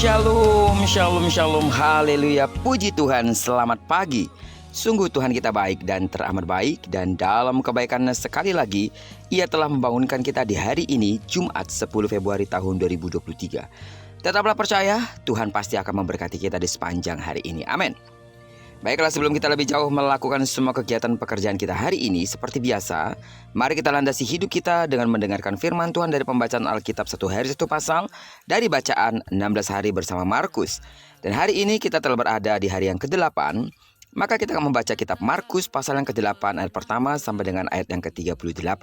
Shalom, shalom, shalom, haleluya, puji Tuhan, selamat pagi. Sungguh Tuhan kita baik dan teramat baik, dan dalam kebaikan-Nya sekali lagi Ia telah membangunkan kita di hari ini, Jumat 10 Februari tahun 2023. Tetaplah percaya, Tuhan pasti akan memberkati kita di sepanjang hari ini, amin. Baiklah, sebelum kita lebih jauh melakukan semua kegiatan pekerjaan kita hari ini, seperti biasa, mari kita landasi hidup kita dengan mendengarkan firman Tuhan dari pembacaan Alkitab satu hari satu pasal dari bacaan 16 hari bersama Markus. Dan hari ini kita telah berada di hari yang ke-8, maka kita akan membaca kitab Markus pasal yang ke-8 ayat pertama sampai dengan ayat yang ke-38.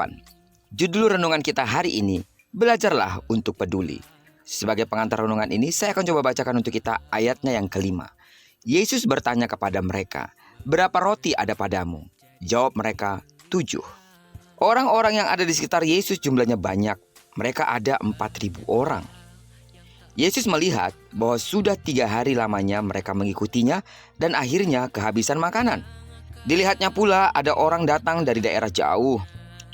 Judul renungan kita hari ini, belajarlah untuk peduli. Sebagai pengantar renungan ini, saya akan coba bacakan untuk kita ayatnya yang ke-5. Yesus bertanya kepada mereka, "Berapa roti ada padamu?" Jawab mereka, 7. Orang-orang yang ada di sekitar Yesus jumlahnya banyak. Mereka ada 4.000 orang. Yesus melihat bahwa sudah 3 hari lamanya mereka mengikutinya dan akhirnya kehabisan makanan. Dilihatnya pula ada orang datang dari daerah jauh.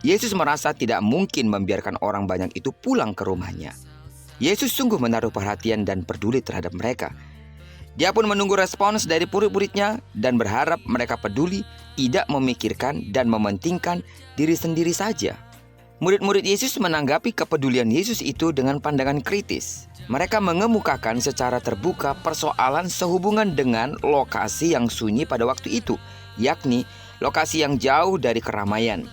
Yesus merasa tidak mungkin membiarkan orang banyak itu pulang ke rumahnya. Yesus sungguh menaruh perhatian dan peduli terhadap mereka. Dia pun menunggu respons dari murid-muridnya dan berharap mereka peduli, tidak memikirkan dan mementingkan diri sendiri saja. Murid-murid Yesus menanggapi kepedulian Yesus itu dengan pandangan kritis. Mereka mengemukakan secara terbuka persoalan sehubungan dengan lokasi yang sunyi pada waktu itu, yakni lokasi yang jauh dari keramaian.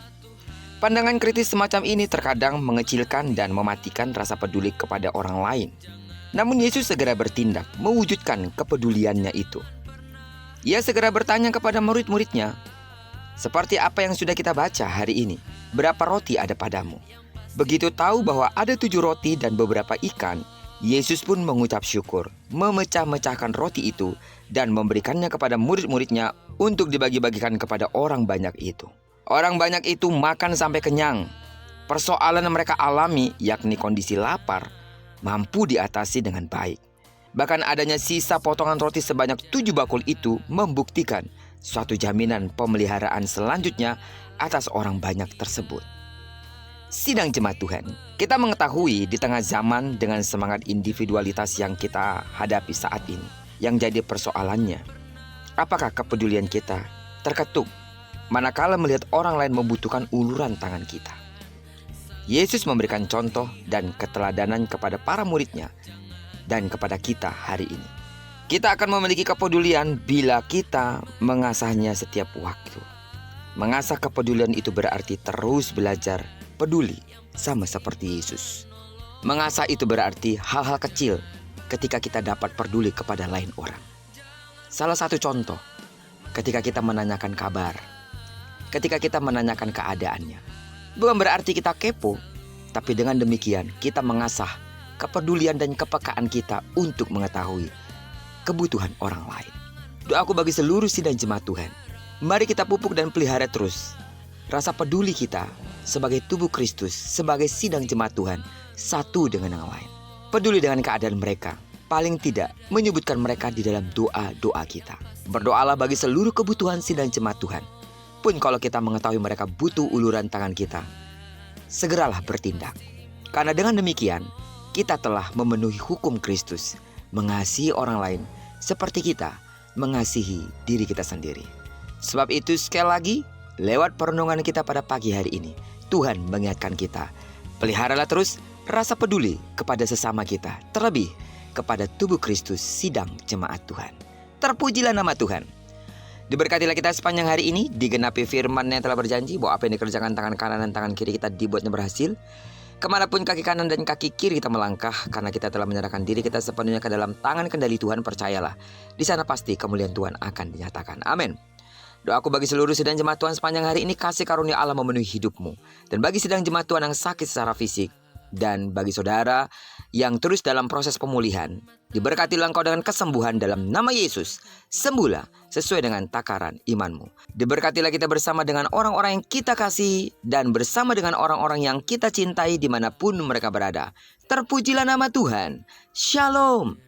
Pandangan kritis semacam ini terkadang mengecilkan dan mematikan rasa peduli kepada orang lain. Namun Yesus segera bertindak, mewujudkan kepeduliannya itu. Ia segera bertanya kepada murid-muridnya, "Seperti apa yang sudah kita baca hari ini, berapa roti ada padamu?" Begitu tahu bahwa ada 7 roti dan beberapa ikan, Yesus pun mengucap syukur, memecah-mecahkan roti itu, dan memberikannya kepada murid-muridnya untuk dibagi-bagikan kepada orang banyak itu. Orang banyak itu makan sampai kenyang. Persoalan yang mereka alami, yakni kondisi lapar, mampu diatasi dengan baik. Bahkan adanya sisa potongan roti sebanyak 7 bakul itu membuktikan suatu jaminan pemeliharaan selanjutnya atas orang banyak tersebut. Sidang jemaat Tuhan, kita mengetahui di tengah zaman dengan semangat individualitas yang kita hadapi saat ini, yang jadi persoalannya, apakah kepedulian kita terketuk manakala melihat orang lain membutuhkan uluran tangan kita? Yesus memberikan contoh dan keteladanan kepada para muridnya dan kepada kita hari ini. Kita akan memiliki kepedulian bila kita mengasahnya setiap waktu. Mengasah kepedulian itu berarti terus belajar peduli sama seperti Yesus. Mengasah itu berarti hal-hal kecil ketika kita dapat peduli kepada lain orang. Salah satu contoh, ketika kita menanyakan kabar, ketika kita menanyakan keadaannya. Bukan berarti kita kepo, tapi dengan demikian kita mengasah kepedulian dan kepekaan kita untuk mengetahui kebutuhan orang lain. Doaku bagi seluruh sidang jemaat Tuhan, mari kita pupuk dan pelihara terus rasa peduli kita sebagai tubuh Kristus, sebagai sidang jemaat Tuhan, satu dengan yang lain. Peduli dengan keadaan mereka, paling tidak menyebutkan mereka di dalam doa-doa kita. Berdoalah bagi seluruh kebutuhan sidang jemaat Tuhan. Pun kalau kita mengetahui mereka butuh uluran tangan kita, segeralah bertindak. Karena dengan demikian, kita telah memenuhi hukum Kristus, mengasihi orang lain seperti kita mengasihi diri kita sendiri. Sebab itu sekali lagi, lewat perenungan kita pada pagi hari ini, Tuhan mengingatkan kita, peliharalah terus rasa peduli kepada sesama kita, terlebih kepada tubuh Kristus, sidang jemaat Tuhan. Terpujilah nama Tuhan. Diberkatilah kita sepanjang hari ini, digenapi firman yang telah berjanji bahwa apa yang dikerjakan tangan kanan dan tangan kiri kita dibuatnya berhasil. Kemanapun kaki kanan dan kaki kiri kita melangkah, karena kita telah menyerahkan diri kita sepenuhnya ke dalam tangan kendali Tuhan, percayalah, di sana pasti kemuliaan Tuhan akan dinyatakan. Amin. Doaku bagi seluruh sidang jemaat Tuhan sepanjang hari ini, kasih karunia Allah memenuhi hidupmu. Dan bagi sidang jemaat Tuhan yang sakit secara fisik, dan bagi saudara yang terus dalam proses pemulihan, diberkatilah engkau dengan kesembuhan dalam nama Yesus. Sembuhlah sesuai dengan takaran imanmu. Diberkatilah kita bersama dengan orang-orang yang kita kasihi dan bersama dengan orang-orang yang kita cintai dimanapun mereka berada. Terpujilah nama Tuhan. Shalom.